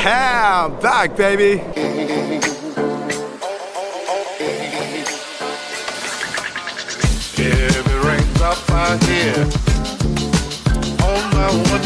Yeah, I'm back, baby. Heavy rains up out here on my one.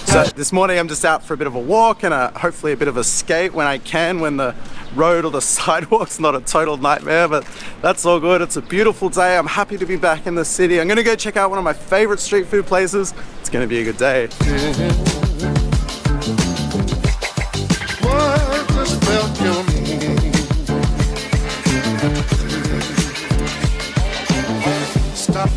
So this morning I'm just out for a bit of a walk and hopefully a bit of a skate when I can, when the road or the sidewalk's not a total nightmare, but that's all good. It's a beautiful day. I'm happy to be back in the city. I'm gonna go check out one of my favorite street food places. It's gonna be a good day. Stop.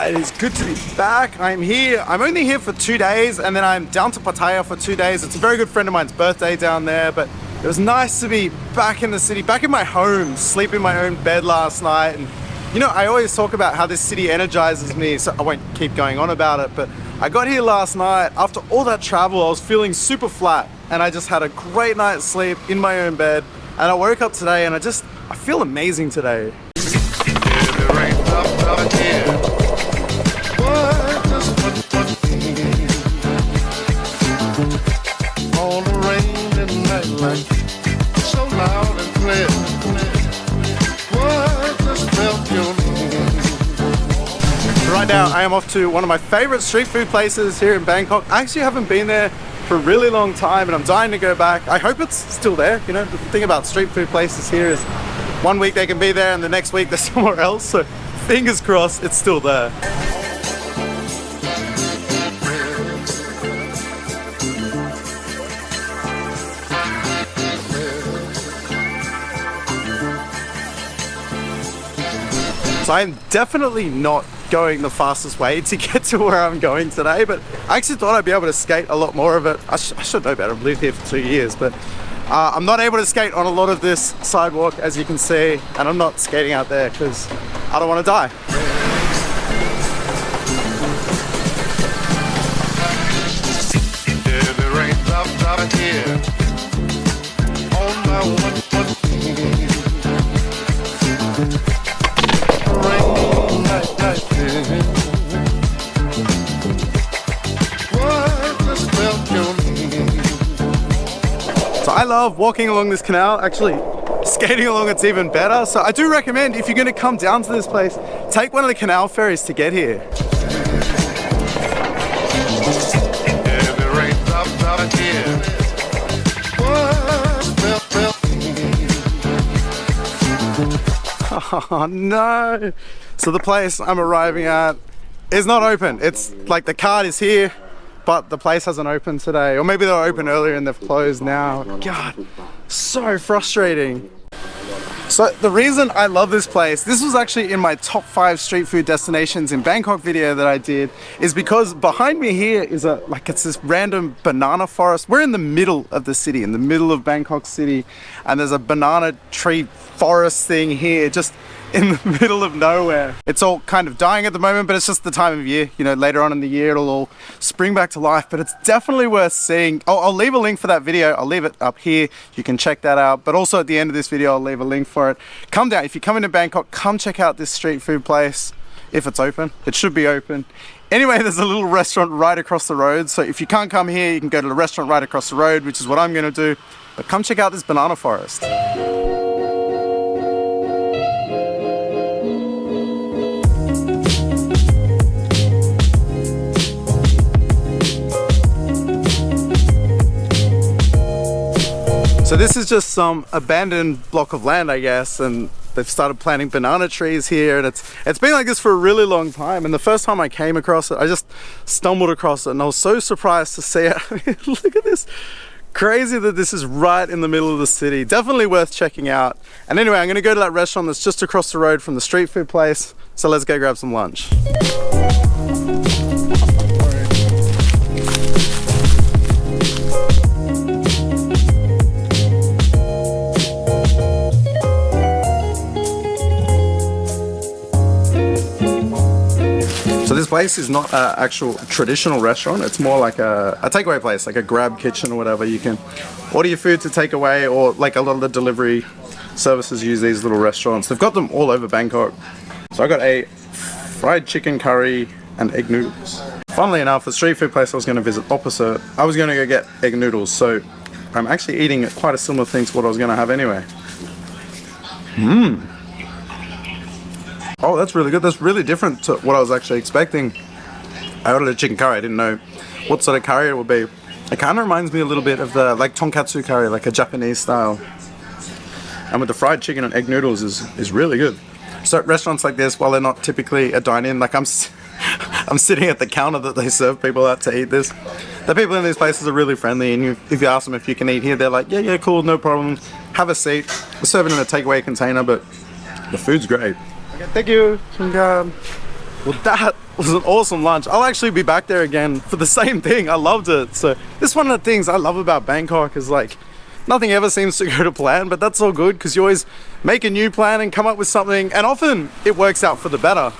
It is good to be back. I'm here. I'm only here for 2 days and then I'm down to Pattaya for 2 days. It's a very good friend of mine's birthday down there, but it was nice to be back in the city, back in my home, sleep in my own bed last night. And you know, I always talk about how this city energizes me, so I won't keep going on about it, but I got here last night. After all that travel, I was feeling super flat and I just had a great night's sleep in my own bed. And I woke up today and I feel amazing today. Right now I am off to one of my favorite street food places here in Bangkok. I actually haven't been there for a really long time and I'm dying to go back. I hope it's still there. You know, the thing about street food places here is one week they can be there and the next week they're somewhere else, so fingers crossed it's still there. So I'm definitely not going the fastest way to get to where I'm going today, but I actually thought I'd be able to skate a lot more of it. I should know better. I've lived here for 2 years, but I'm not able to skate on a lot of this sidewalk, as you can see, and I'm not skating out there because I don't want to die. So I love walking along this canal. Actually, skating along it's even better. So I do recommend, if you're going to come down to this place, take one of the canal ferries to get here. Oh no! So the place I'm arriving at is not open. It's like the card is here, but the place hasn't opened today. Or maybe they were open earlier and they've closed now. God, so frustrating. So the reason I love this place, this was actually in my top 5 street food destinations in Bangkok video that I did, is because behind me here is it's this random banana forest. We're in the middle of the city, in the middle of Bangkok city, and there's a banana tree forest thing here, just in the middle of nowhere. It's all kind of dying at the moment, but it's just the time of year. You know, later on in the year it'll all spring back to life, but it's definitely worth seeing. I'll leave a link for that video. I'll leave it up here. You can check that out, but also at the end of this video I'll leave a link for it. Come down. If you come into Bangkok, come check out this street food place if it's open. It should be open. Anyway, there's a little restaurant right across the road, so if you can't come here, you can go to the restaurant right across the road, which is what I'm going to do. But come check out this banana forest. So this is just some abandoned block of land, I guess, and they've started planting banana trees here, and it's been like this for a really long time. And the first time I came across it, I just stumbled across it and I was so surprised to see it. I mean, look at this. Crazy that this is right in the middle of the city. Definitely worth checking out. And anyway, I'm gonna go to that restaurant that's just across the road from the street food place. So let's go grab some lunch. So this place is not an actual traditional restaurant. It's more like a takeaway place, like a grab kitchen or whatever. You can order your food to take away, or like a lot of the delivery services use these little restaurants. They've got them all over Bangkok. So I got a fried chicken curry and egg noodles. Funnily enough, the street food place I was going to visit opposite, I was going to go get egg noodles. So I'm actually eating quite a similar thing to what I was going to have anyway. Oh, that's really good. That's really different to what I was actually expecting. I ordered a chicken curry. I didn't know what sort of curry it would be. It kind of reminds me a little bit of the like tonkatsu curry, like a Japanese style. And with the fried chicken and egg noodles is really good. So at restaurants like this, while they're not typically a dine-in, like I'm sitting at the counter that they serve people at to eat this. The people in these places are really friendly, and if you ask them if you can eat here, they're like, yeah, cool, no problem. Have a seat. We're serving in a takeaway container, but the food's great. Okay, thank you. Well, that was an awesome lunch. I'll actually be back there again for the same thing. I loved it. So this is one of the things I love about Bangkok is like, nothing ever seems to go to plan, but that's all good because you always make a new plan and come up with something, and often it works out for the better.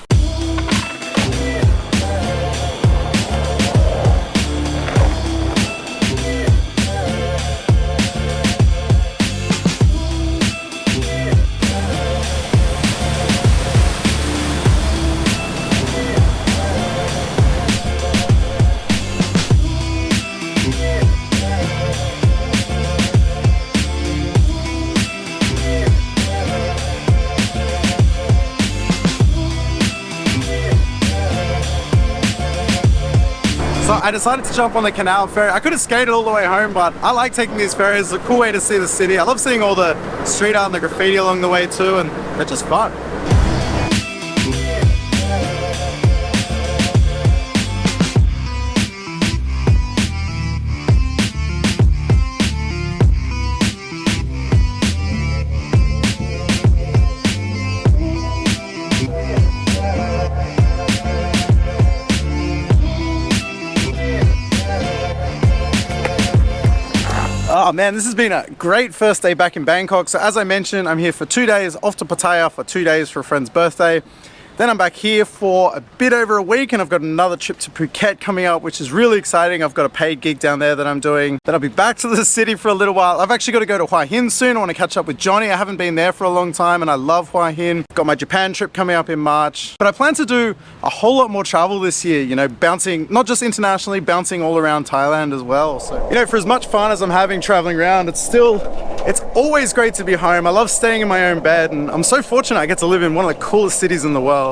So I decided to jump on the canal ferry. I could have skated all the way home, but I like taking these ferries. It's a cool way to see the city. I love seeing all the street art and the graffiti along the way too, and they're just fun. Oh man, this has been a great first day back in Bangkok. So as I mentioned, I'm here for 2 days, off to Pattaya for 2 days for a friend's birthday. Then I'm back here for a bit over a week, and I've got another trip to Phuket coming up, which is really exciting. I've got a paid gig down there that I'm doing. Then I'll be back to the city for a little while. I've actually got to go to Hua Hin soon. I want to catch up with Johnny. I haven't been there for a long time, and I love Hua Hin. Got my Japan trip coming up in March. But I plan to do a whole lot more travel this year, you know, bouncing, not just internationally, bouncing all around Thailand as well. So, you know, for as much fun as I'm having traveling around, it's always great to be home. I love staying in my own bed, and I'm so fortunate I get to live in one of the coolest cities in the world.